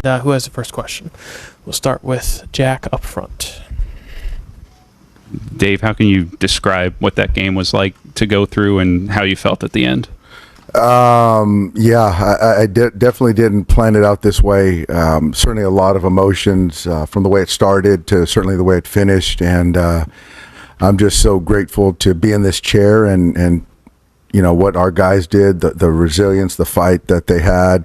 Who has the first question? We'll start with Jack up front. Dave, how can you describe what that game was like to go through and how you felt at the end? I definitely didn't plan it out this way. Certainly a lot of emotions from the way it started to certainly the way it finished. And I'm just so grateful to be in this chair and you know, what our guys did, the resilience, the fight that they had.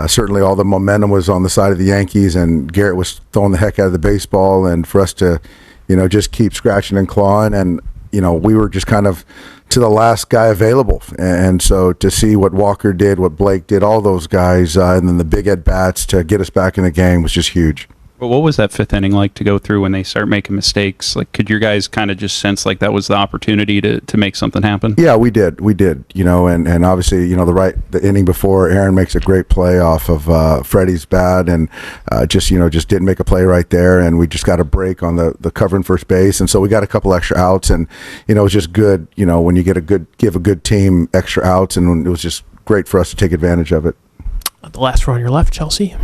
Certainly all the momentum was on the side of the Yankees, and Garrett was throwing the heck out of the baseball, and for us to, you know, just keep scratching and clawing, and, you know, we were just kind of to the last guy available. And so to see what Walker did, what Blake did, all those guys, and then the big at-bats to get us back in the game was just huge. Well, what was that fifth inning like to go through when they start making mistakes? Like, could your guys kind of just sense like that was the opportunity to make something happen? Yeah, we did, you know, and obviously, you know, the inning before, Aaron makes a great play off of Freddie's bat, and just didn't make a play right there, and we just got a break on the cover in first base, and so we got a couple extra outs, and, you know, it was just good, you know, when you give a good team extra outs, and it was just great for us to take advantage of it. The last row on your left, Chelsea.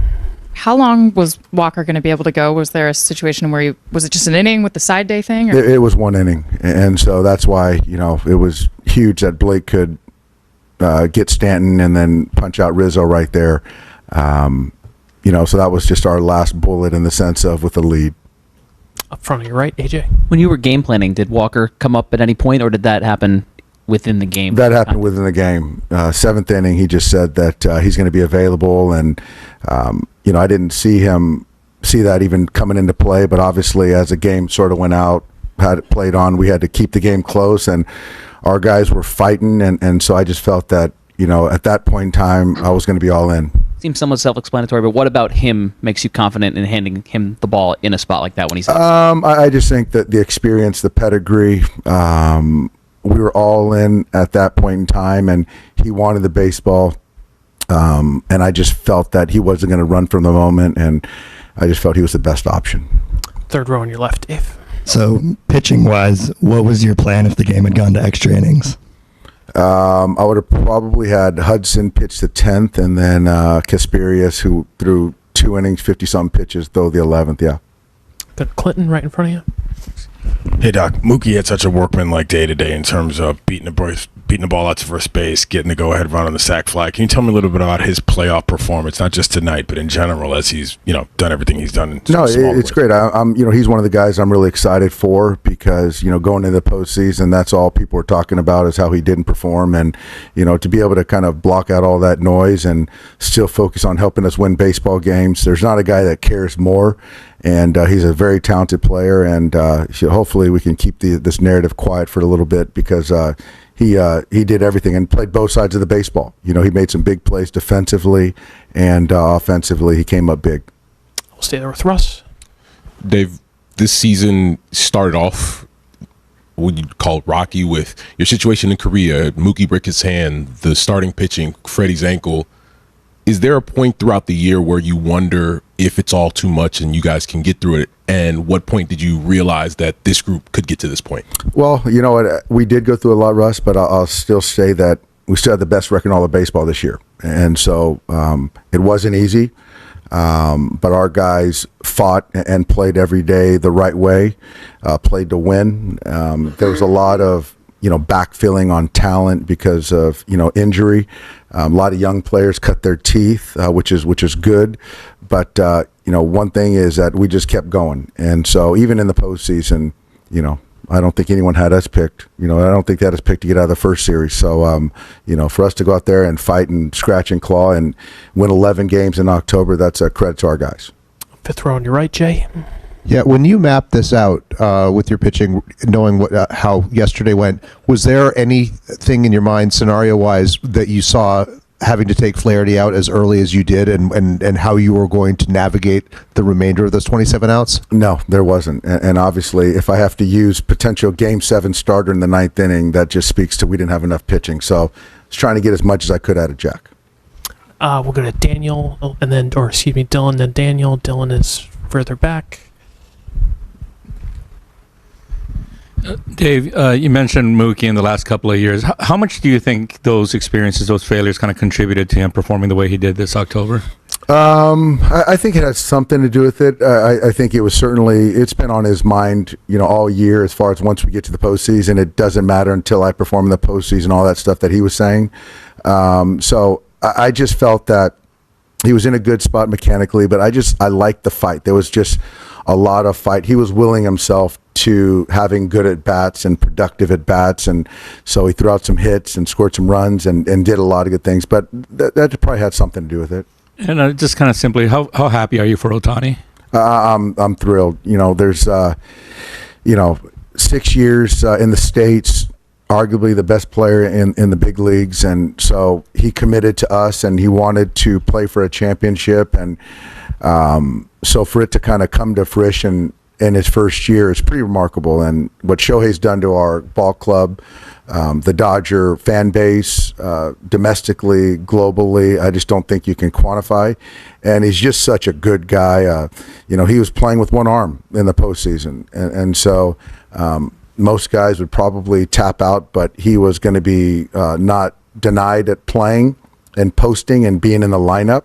How long was Walker going to be able to go? Was there a situation where was it just an inning with the side day thing? Or? It was one inning, and so that's why, you know, it was huge that Blake could get Stanton and then punch out Rizzo right there. You know, so that was just our last bullet in the sense of with the lead. Up front of your right, AJ. When you were game planning, did Walker come up at any point, or did that happen within the game? That happened within the game. Seventh inning, he just said that he's going to be available, and you know, I didn't see that even coming into play, but obviously as the game sort of went out, had it played on, we had to keep the game close, and our guys were fighting, and so I just felt that, you know, at that point in time, I was going to be all in. Seems somewhat self-explanatory, but what about him makes you confident in handing him the ball in a spot like that when he's I just think that the experience, the pedigree, we were all in at that point in time, and he wanted the baseball. And I just felt that he wasn't going to run from the moment, and I just felt he was the best option. Third row on your left, Dave. So, pitching-wise, what was your plan if the game had gone to extra innings? I would have probably had Hudson pitch the 10th, and then Kasperius, who threw 2 innings, 50-something pitches, throw the 11th, yeah. Got Clinton right in front of you. Hey, Doc, Mookie had such a workman-like day-to-day in terms of beating the ball out to first base, getting the go-ahead run on the sac fly. Can you tell me a little bit about his playoff performance, not just tonight, but in general, as he's, you know, done everything he's done? No, it's great. I'm, you know, he's one of the guys I'm really excited for because, you know, going into the postseason, that's all people are talking about is how he didn't perform, and, you know, to be able to kind of block out all that noise and still focus on helping us win baseball games. There's not a guy that cares more. And he's a very talented player, and hopefully we can keep this narrative quiet for a little bit because he did everything and played both sides of the baseball. You know, he made some big plays defensively and offensively. He came up big. We'll stay there with Russ. Dave, this season started off what you'd call rocky with your situation in Korea, Mookie break his hand, the starting pitching, Freddie's ankle. Is there a point throughout the year where you wonder if it's all too much and you guys can get through it? And what point did you realize that this group could get to this point? Well, you know what? We did go through a lot, Russ, but I'll still say that we still had the best record in all of baseball this year. And so it wasn't easy, but our guys fought and played every day the right way, played to win. There was a lot of, you know, backfilling on talent because of, you know, injury. A lot of young players cut their teeth, which is good. But, you know, one thing is that we just kept going. And so even in the postseason, you know, I don't think anyone had us picked. You know, I don't think they had us picked to get out of the first series. So, you know, for us to go out there and fight and scratch and claw and win 11 games in October, that's a credit to our guys. Fifth row on your right, Jay. Yeah, when you mapped this out with your pitching, knowing how yesterday went, was there anything in your mind, scenario-wise, that you saw having to take Flaherty out as early as you did, and how you were going to navigate the remainder of those 27 outs? No, there wasn't. And obviously, if I have to use potential Game 7 starter in the 9th inning, that just speaks to we didn't have enough pitching. So I was trying to get as much as I could out of Jack. We'll go to Daniel, Dylan, then Daniel. Dylan is further back. Dave, you mentioned Mookie in the last couple of years. How much do you think those experiences, those failures kind of contributed to him performing the way he did this October? I think it has something to do with it. I think it was certainly, it's been on his mind, all year as far as once we get to the postseason, it doesn't matter until I perform in the postseason, all that stuff that he was saying. So I just felt that he was in a good spot mechanically, but I liked the fight. There was just a lot of fight. He was willing himself to having good at bats and productive at bats, and so he threw out some hits and scored some runs and did a lot of good things. But that probably had something to do with it. And just kind of simply, how happy are you for Ohtani? I'm thrilled. There's 6 years in the States, arguably the best player in the big leagues, and so he committed to us and he wanted to play for a championship, and so for it to kind of come to fruition in his first year is pretty remarkable. And what Shohei's done to our ball club, the Dodger fan base, domestically, globally, I just don't think you can quantify. And he's just such a good guy. He was playing with one arm in the postseason, and so most guys would probably tap out, but he was going to be not denied at playing and posting and being in the lineup.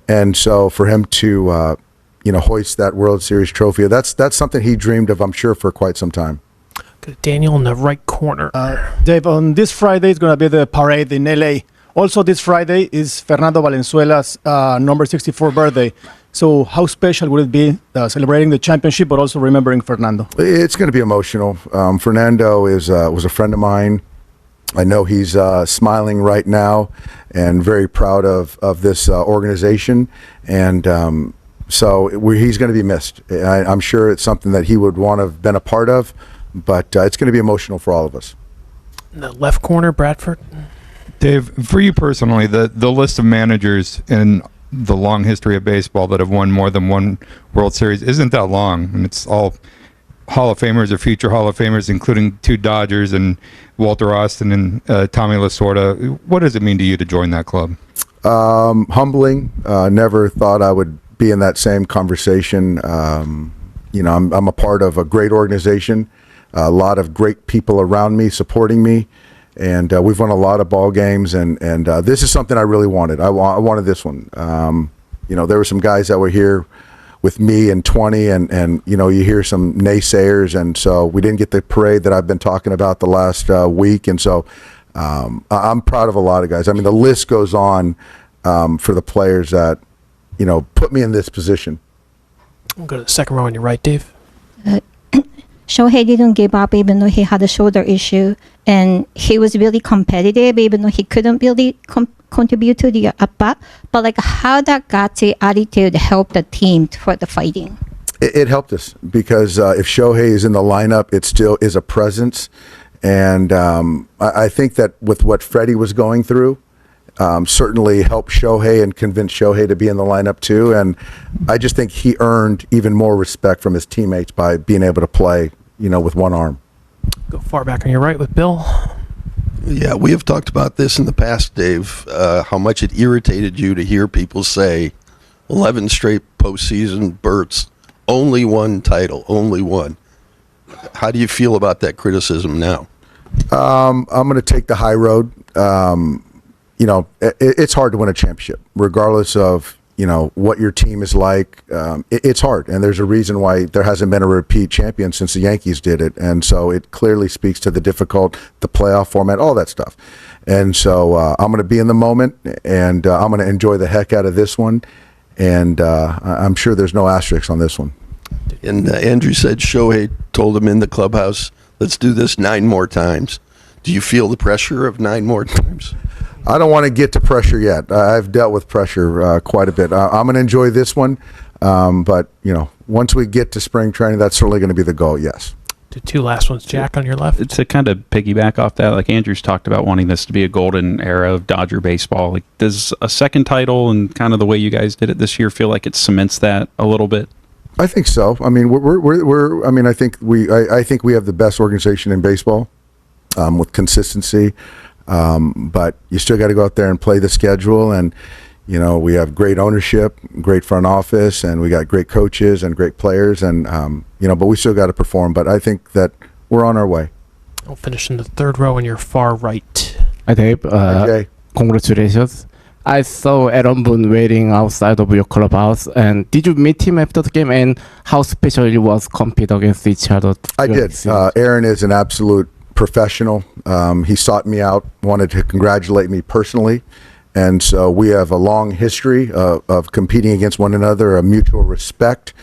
And so for him to hoist that World Series trophy, that's something he dreamed of, I'm sure, for quite some time. Daniel in the right corner. Dave, on this Friday is going to be the parade in LA. Also this Friday is Fernando Valenzuela's number 64 birthday. So how special would it be celebrating the championship, but also remembering Fernando? It's going to be emotional. Fernando was a friend of mine. I know he's smiling right now and very proud of this organization. And so he's going to be missed. I'm sure it's something that he would want to have been a part of, but it's going to be emotional for all of us. In the left corner, Bradford. Dave, for you personally, the list of managers in the long history of baseball that have won more than one World Series isn't that long. And it's all Hall of Famers or future Hall of Famers, including 2 Dodgers and Walter Austin and Tommy Lasorda. What does it mean to you to join that club? Humbling. Never thought I would be in that same conversation. I'm a part of a great organization, a lot of great people around me supporting me, and we've won a lot of ball games, and this is something I really wanted. I wanted this one. There were some guys that were here with me in 20, and you hear some naysayers, and so we didn't get the parade that I've been talking about the last week, and so I'm proud of a lot of guys. I mean, the list goes on for the players that put me in this position. We'll go to the second row on your right, Dave. Shohei didn't give up even though he had a shoulder issue, and he was really competitive even though he couldn't really contribute to the at-bat. But how that gutsy attitude helped the team for the fighting? It helped us because if Shohei is in the lineup, it still is a presence. And I think that with what Freddie was going through, certainly helped Shohei and convinced Shohei to be in the lineup too. And I just think he earned even more respect from his teammates by being able to play, with one arm. Go far back on your right with Bill. Yeah, we have talked about this in the past, Dave, how much it irritated you to hear people say 11 straight postseason berths, only one title, only one. How do you feel about that criticism now? I'm going to take the high road. It's hard to win a championship, regardless of, what your team is like. It's hard, and there's a reason why there hasn't been a repeat champion since the Yankees did it, and so it clearly speaks to the playoff format, all that stuff. And so I'm going to be in the moment, and I'm going to enjoy the heck out of this one, and I'm sure there's no asterisks on this one. And Andrew said Shohei told him in the clubhouse, let's do this 9 more times. Do you feel the pressure of 9 more times? I don't want to get to pressure yet. I've dealt with pressure quite a bit. I'm going to enjoy this one, but once we get to spring training, that's certainly going to be the goal. Yes. The 2 last ones, Jack, on your left. To kind of piggyback off that, like Andrew's talked about wanting this to be a golden era of Dodger baseball. Like, does a second title and kind of the way you guys did it this year feel like it cements that a little bit? I think so. I mean, I think we have the best organization in baseball with consistency. But you still got to go out there and play the schedule, and we have great ownership, great front office, and we got great coaches and great players, and but we still got to perform. But I think that we're on our way. We'll finish in the third row on your far right. Hi, Dave. Okay. Congratulations. I saw Aaron Boone waiting outside of your clubhouse. And did you meet him after the game? And how special it was compete against each other? I did. Aaron is an absolute professional. He sought me out, wanted to congratulate me personally. And so we have a long history of competing against one another, a mutual respect.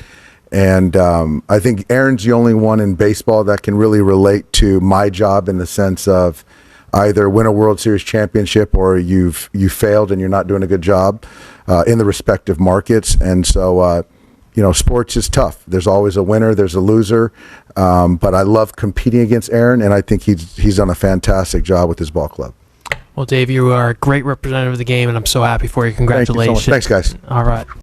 And I think Aaron's the only one in baseball that can really relate to my job in the sense of either win a World Series championship or you failed and you're not doing a good job in the respective markets. And so, sports is tough. There's always a winner, there's a loser. But I love competing against Aaron, and I think he's done a fantastic job with his ball club. Well, Dave, you are a great representative of the game, and I'm so happy for you. Congratulations. Thank you so much. Thanks, guys. All right.